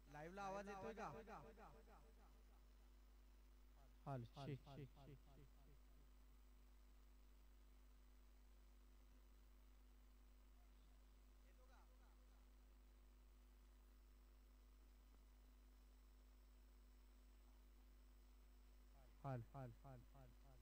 Live ला आवाज येतोय का? हाल हाल हाल हाल हाल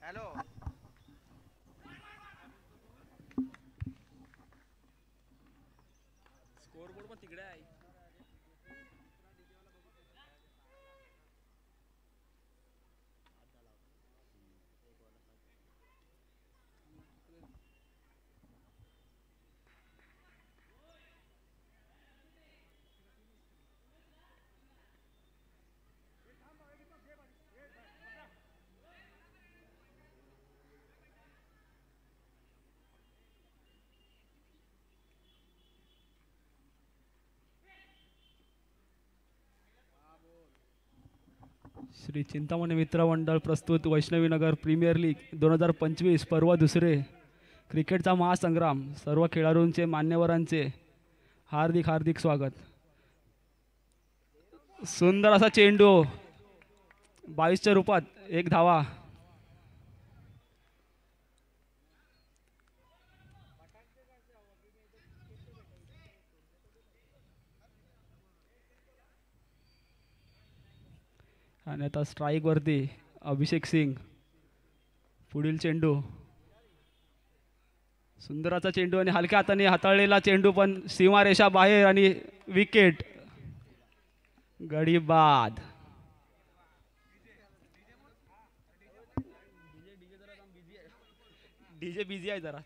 हॅलो स्कोर बोर्ड पण तिकडे आहे. श्री चिंतामणी मित्र मंडळ प्रस्तुत वैष्णवीनगर प्रीमियर लीग 2025 पर्व दुसरे क्रिकेटचा महासंग्राम. सर्व खेळाडूंचे मान्यवरांचे हार्दिक हार्दिक स्वागत. सुंदर असा चेंडू 22च्या रूपात एक धावा. आणि आता स्ट्राईक वरती अभिषेक सिंग. पुढील चेंडू सुंदराचा चेंडू आणि हलक्या हाताने हाताळलेला चेंडू पण सीमारेषा बाहेर आणि विकेट. गडी बाद. डीजे बिझी आहे जरा.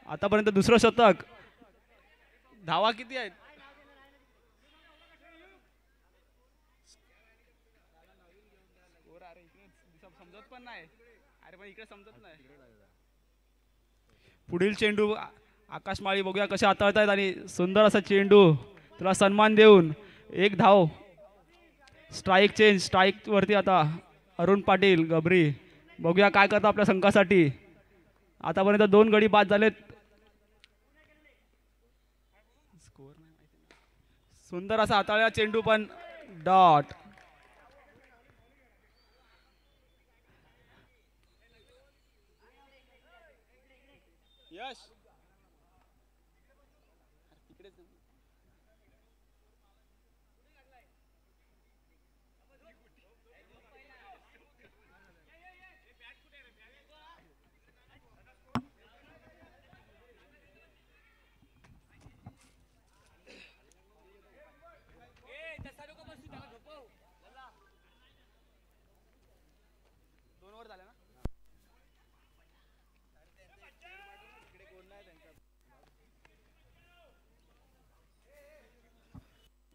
आतापर्यंत दुसरं शतक. धावा किती आहेत? समजत पण नाही. अरे पण इकडे समजत नाही. पुढील चेंडू आकाशमाळी बघूया कसे हाताळतायत आणि सुंदर असा चेंडू त्याला सन्मान देऊन एक धाव. Strike change. स्ट्राईक वरती आता अरुण पाटील गबरी. बघूया काय करता आपल्या संघासाठी. आतापर्यंत 2 गडी बाद झालेत. सुंदर असा हाताळलेला चेंडू पण डॉट. यश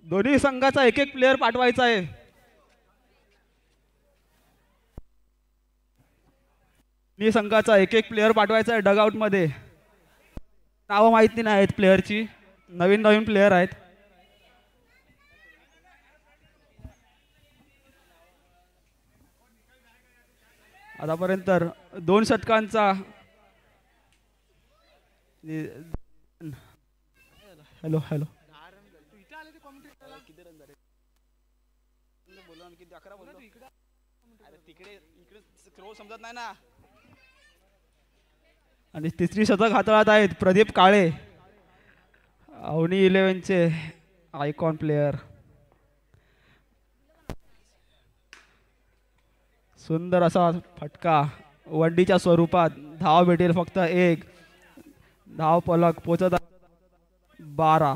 दोन्ही संघाचा एक एक प्लेयर पाठवायचा आहे. दोन्ही संघाचा एक एक प्लेयर पाठवायचा आहे डगआउट मध्ये. नावं माहिती नाही आहेत प्लेयरची. नवीन नवीन प्लेयर आहेत. आतापर्यंत 2 षटकांचा. हॅलो हॅलो समजत नाही ना. आणि तिसरी शतक हाताळत आहेत प्रदीप काळे. अवनी 11चे आयकॉन प्लेयर. सुंदर असा फटका वंडीच्या स्वरूपात. धाव भेटेल फक्त 1. धाव पलक पोचत 12.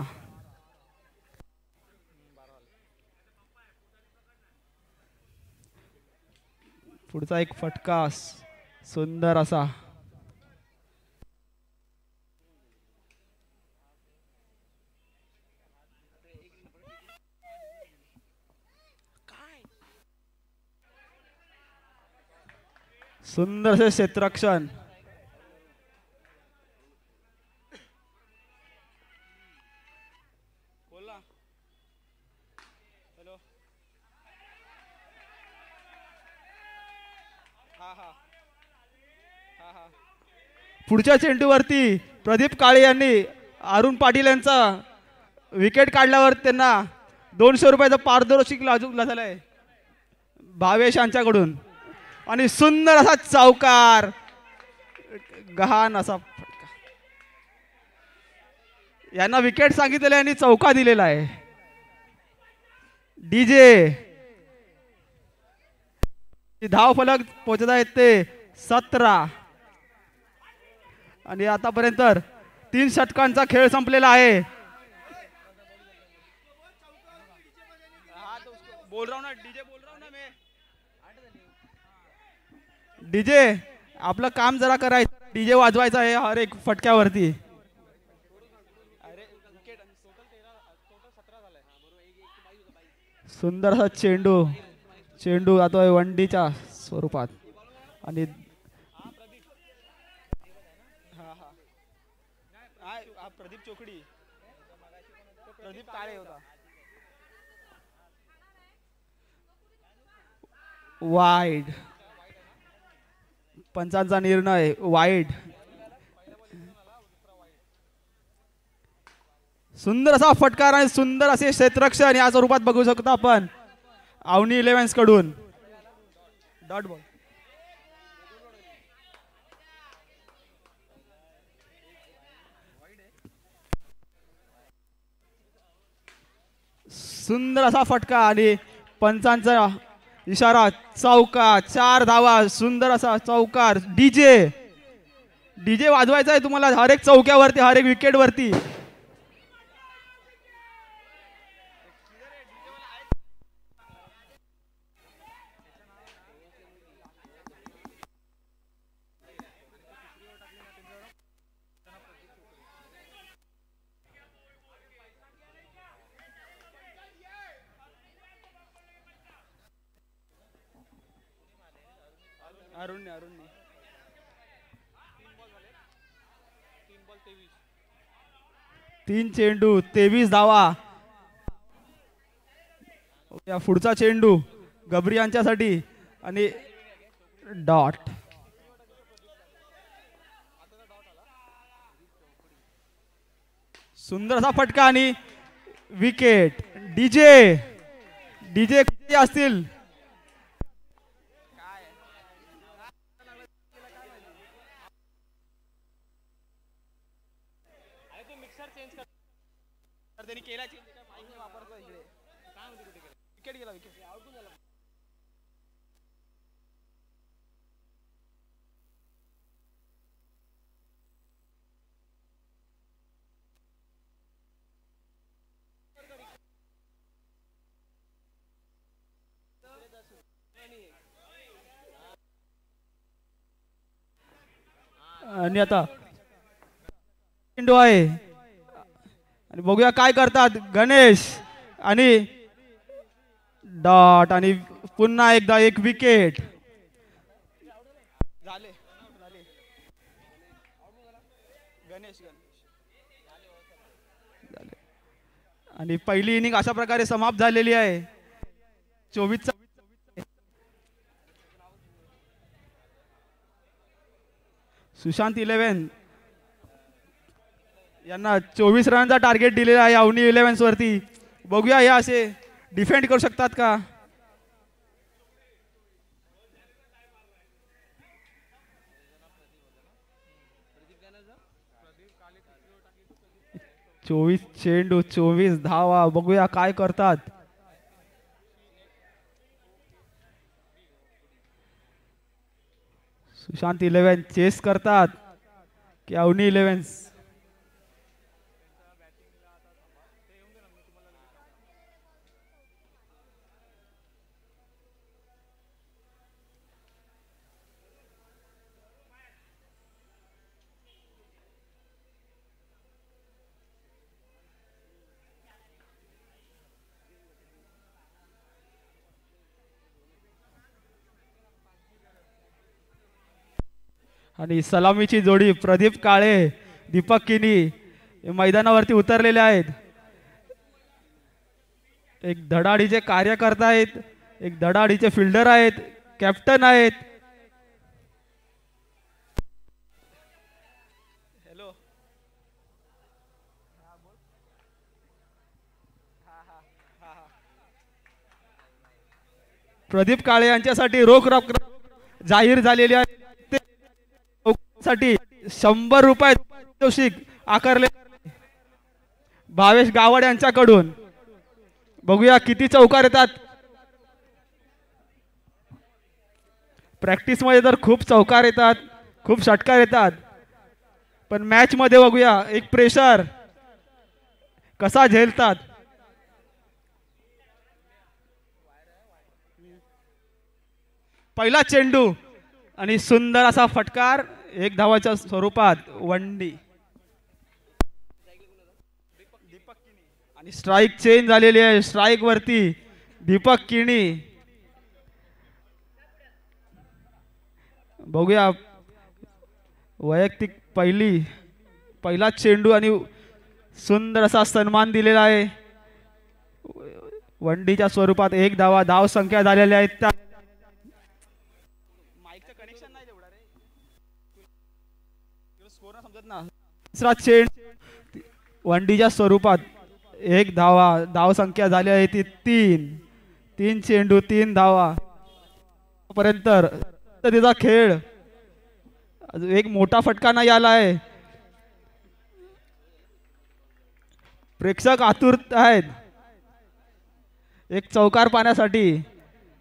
पुढचा एक फटका सुंदर असा. सुंदर से क्षेत्ररक्षण. पुढच्या चेंडूवरती प्रदीप काळे यांनी अरुण पाटील यांचा विकेट काढल्यावर त्यांना 200 रुपयाचा पारितोषिक लाजूकला झालाय भावेश यांच्याकडून. आणि सुंदर असा चौकार. गहाण असा फटका. यांना विकेट सांगितलेलं आणि चौका दिलेला आहे. डीजे धाव फलक पोहोचत आहेत ते 17 आणि आतापर्यंत 3 षटकांचा खेळ संपलेला आहे. बोल रहा हूं ना डीजे, बोल रहा हूं ना मैं. डीजे आपलं काम जरा करायचं, डीजे वाजवायचा आहे हर एक फटक्यावरती. सुंदर असा चेंडू, चेंडू जातोय वनडीच्या स्वरूपात आणि प्रदीप चोकडी, प्रदीप काळे होता. वाईड, पंचांचा निर्णय वाईड. सुंदर असा फटकार आणि सुंदर असे क्षेत्ररक्षण या स्वरूपात बघू शकतो आपण अवनी 11 कडून. Dot ball. सुंदर असा फटका आणि पंचांचा इशारा. चौका, 4 धावा, सुंदर असा चौकार. डीजे, डीजे वाजवायचा आहे तुम्हाला हर एक चौक्यावरती, हर एक विकेट वरती. अरुण 3 चेंडू 23 धावा. या पुढचा चेंडू गबरी यांच्यासाठी आणि डॉट. सुंदर असा फटका आणि विकेट. डीजे, डीजे किती असतील. त्यांनी केला चेंज, वापरतो इकडे. काय होती कुठे विकेट गेला, विकेट आउट झाला. आणि आता चेंडू आहे आणि बघूया काय करतात गणेश आणि डॉट आणि पुन्हा एकदा एक विकेट. झाले गणेश आणि पहिली इनिंग अशा प्रकारे समाप्त झालेली आहे. 24 सुशांत 11 यांना 24 रनचा टार्गेट दिलेला आहे अवनी 11 वरती. बघूया हे असे डिफेंड करू शकतात का. चोवीस चेंडू 24 धावा. बघूया काय करतात. सुशांत 11 चेस करतात की अवनी 11. आणि सलामीची जोडी प्रदीप काळे दीपक किनी मैदानावरती उतरलेले आहेत. एक धडाडीचे कार्यकर्ता आहेत, एक धडाडीचे फिल्डर आहेत, कॅप्टन आहेत. हॅलो प्रदीप काळे यांच्यासाठी रोख रक्कम जाहीर झालेली आहे साठी 100 रुपये पारितोषिक आकारले भावेश गावड यांच्याकडून. बघूया किती चौकार येतात. प्रॅक्टिस मध्ये तर खूप चौकार येतात, खूप षटकार येतात, पण मॅच मध्ये बघूया एक प्रेशर कसा झेलतात. पहिला चेंडू आणि सुंदर असा फटकार, एक धावाच्या स्वरूपात वंडी. आणि स्ट्राइक चेंज झालेली आहे. स्ट्राइक वरती दीपक किणी. बघूया वैयक्तिक पहिला चेंडू आणि सुंदर असा सन्मान दिलेला आहे. वंडीच्या स्वरूपात एक धावा. धाव संख्या झालेल्या आहेत त्या. कनेक्शन नाही तेवढा रे, स्कोर समजत ना. दुसरा चेंडू वंडीच्या स्वरूपात एक धावा. धाव संख्या झाली आहे ती 3 चेंडू 3 धावा पर्यंत तिचा खेळ. एक मोठा फटका नाही आला आहे. प्रेक्षक आतुर आहेत एक चौकार पाहण्यासाठी.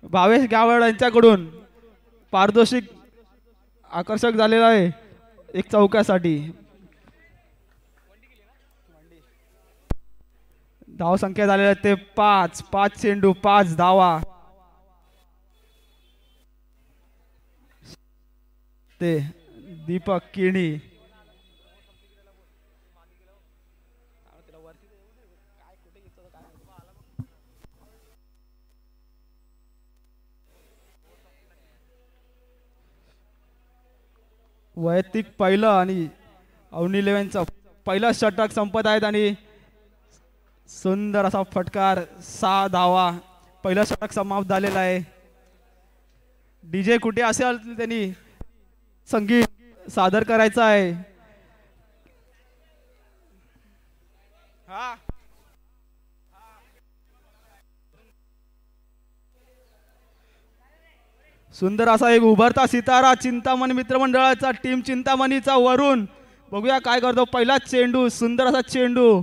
भावेश गावड यांच्याकडून पारितोषिक आकर्षक झालेला आहे एक चौक्यासाठी. धाव संख्या झालेल्या ते 5 चेंडू 5 धावा. ते दीपक किणी. वैयक्तिक पहिलं आणि अवनी 11चा पहिला षटक संपत आहेत आणि सुंदर असा फटकार 6 धावा. पहिला षटक समाप्त झालेला आहे. डीजे कुठे असेल त्यांनी संगीत सादर करायचं आहे. हा सुंदर असा एक उभरता सितारा चिंतामणी मित्रमंडळाचा टीम चिंतामणीचा वरून. बघूया काय करतो. पहिला चेंडू सुंदर असा चेंडू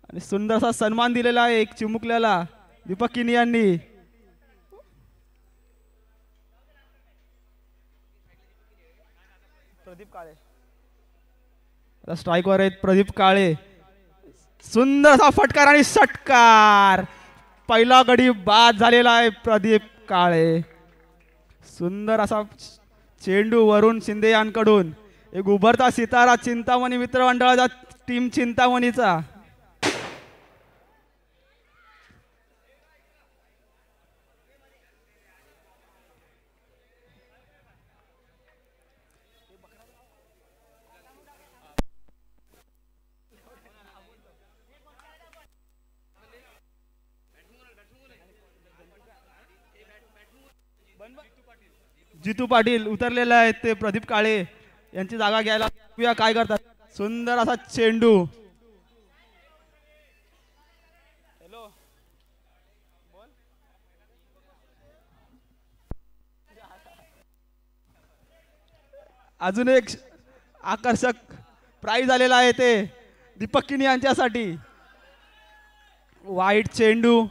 आणि सुंदर असा सन्मान दिलेला आहे एक चिमुकल्याला दीपक किनी यांनी. प्रदीप काळे स्ट्राइक वर आहेत. प्रदीप काळे. सुंदर असा फटकार आणि षटकार. पहिला गडी बाद झालेला आहे प्रदीप काळे. सुंदर असा चेंडू वरून शिंदे यांकडून. एक उभरता सितारा चिंतामणी मित्रमंडळाचा टीम चिंतामणीचा. जितू पाटील उतरलेले आहेत ते प्रदीप काळे यांची जागा घ्यायला काय करतात. सुंदर असा चेंडू. हॅलो अजून एक आकर्षक प्राइज आलेला आहे ते दीपक किनी यांच्यासाठी. वाईट चेंडू.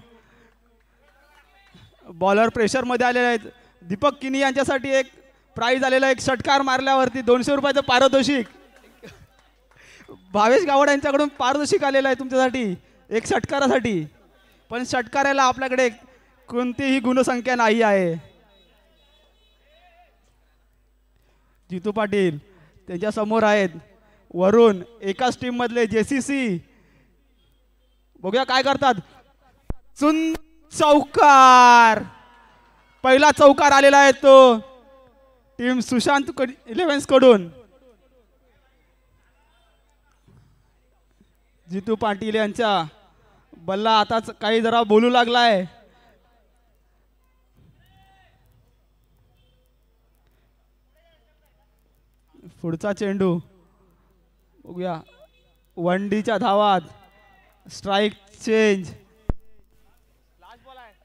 बॉलर प्रेशर मध्ये आलेले आहेत. दीपक किनी यांच्यासाठी एक प्राइज आलेला. एक षटकार मारल्यावरती 200 रुपयाचं पारितोषिक. भावेश गावड यांच्याकडून पारितोषिक आलेलं आहे तुमच्यासाठी एक षटकारासाठी. पण षटकाराला आपल्याकडे कोणतीही गुणसंख्या नाही आहे. जितू पाटील त्यांच्या समोर आहेत. वरून एकाच टीम मधले जेसीसी. बघूया काय करतात. चौकार. पहिला चौकार आलेला आहे तो टीम सुशांत 11 कडून. जितू पाटील यांच्या बल्ला आताच काही जरा बोलू लागलाय. पुढचा चेंडू बघूया. वंडीच्या धावात स्ट्राइक चेंज.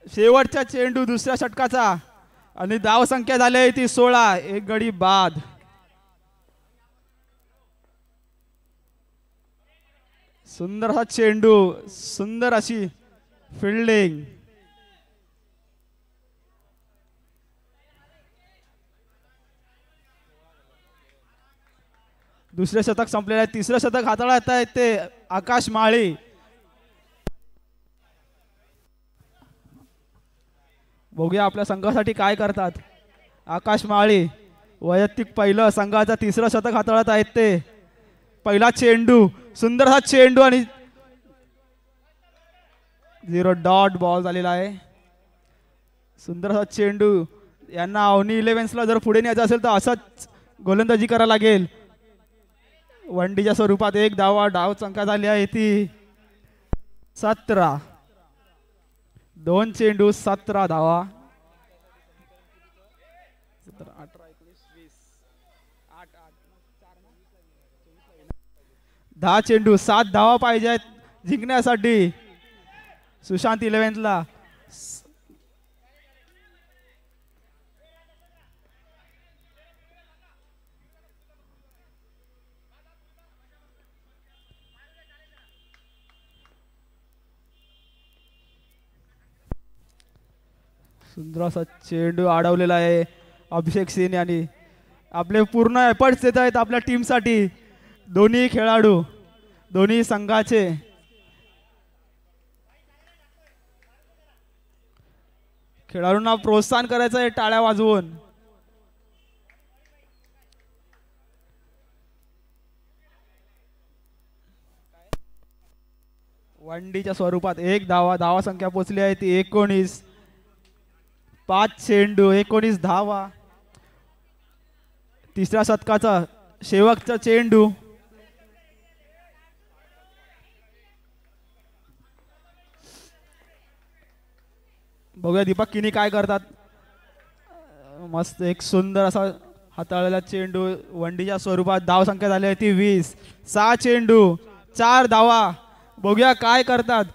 शेवटचा चेंडू दुसऱ्या षटकाचा आणि धाव संख्या झाली ती 16. एक गडी बाद. सुंदर हा चेंडू, सुंदर अशी फिल्डिंग. दुसरे शतक संपलेले आहे. तिसरं शतक हाताळत आहेत ते आकाश माळी. बघूया आपल्या संघासाठी काय करतात आकाश माळी. वैयक्तिक पहिलं संघाचं तिसरं शतक हाताळत आहेत ते. पहिला चेंडू, सुंदर हा चेंडू आणि 0 डॉट बॉल झालेला आहे. सुंदर हा चेंडू. यांना अवनी इलेव्हन्सला जर पुढे न्यायचं असेल तर असाच गोलंदाजी करायला लागेल. वनडीच्या स्वरूपात एक धावा. डाव संख्या झाली आहे ती 17. 2 चेंडू 17 धावा. 10 चेंडू 7 धावा पाहिजे आहेत जिंकण्यासाठी सुशांत इलेव्हन्सला. सुंदर असा चेंडू अडवलेला आहे अभिषेक सिंह यांनी. आपले पूर्ण एफर्ट्स देत आहेत आपल्या टीमसाठी दोन्ही खेळाडू, दोन्ही संघाचे. खेळाडूंना प्रोत्साहन करायचं आहे टाळ्या वाजवून. वनडीच्या स्वरूपात एक धावा. धावा संख्या पोचली आहे ती 19. 5 चेंडू 19 धावा. तिसऱ्या शतकाचा शेवटचा चेंडू. बघूया दीपक किनी काय करतात. मस्त एक सुंदर असा हाताळलेला चेंडू. वनडीच्या स्वरूपात धाव संख्या झाली आहे ती 20. 6 चेंडू 4 धावा. बघूया काय करतात.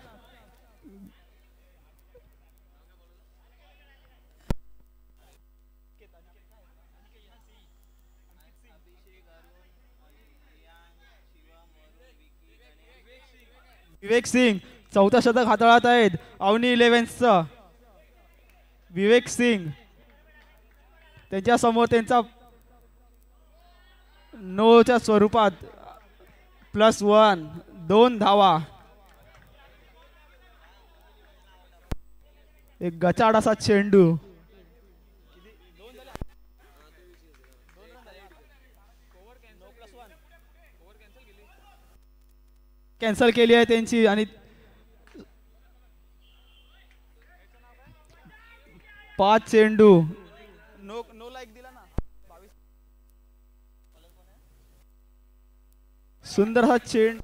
विवेक सिंग चौथा शतक हाताळत आहेत अवनी इलेव्हन्सचं. विवेक सिंग त्यांच्या समोर त्यांचा 9च्या स्वरूपात +1 2 धावा. एक गचाड असा चेंडू. कॅन्सल केली आहे त्यांची आणि 5 चेंडू. नो लाईक दिला ना. सुंदर हा चेंडू.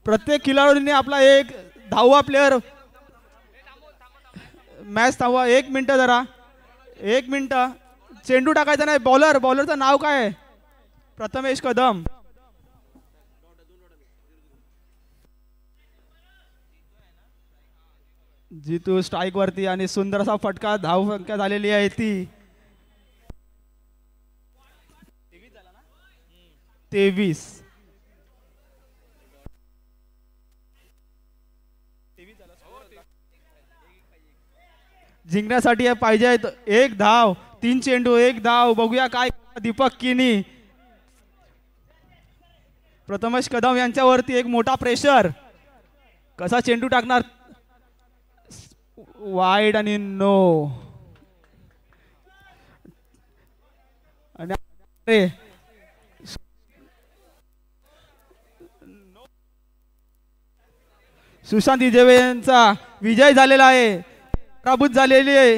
प्रत्येक खिलाडूने आपला एक धावा प्लेअर मॅच धावा. 1 मिनिट जरा 1 मिनिट. चेंडू टाकायचा नाही. बॉलरचं नाव काय आहे. प्रथमेश कदम. जितू स्ट्राईक वरती आणि सुंदर असा फटका. धाव संख्या झालेली आहे ती 23. जिंकण्यासाठी पाहिजे एक धाव. 3 चेंडू 1 धाव. बघूया काय दीपक किनी. प्रथमेश कदम यांच्यावरती एक मोठा प्रेशर. कसा चेंडू टाकणार. वाईड आणि नो. आणि सुशांत यांचा विजय झालेला आहे. पराभूत झालेली आहे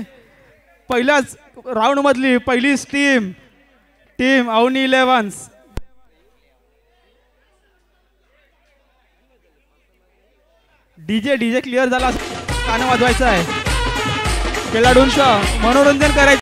पहिल्याच राऊंड मधली पहिलीच टीम अवनी इलेव्हन्स. डीजे क्लिअर झाला. गाणं वाजवायचं आहे. खेळाडूंचं मनोरंजन करायचं.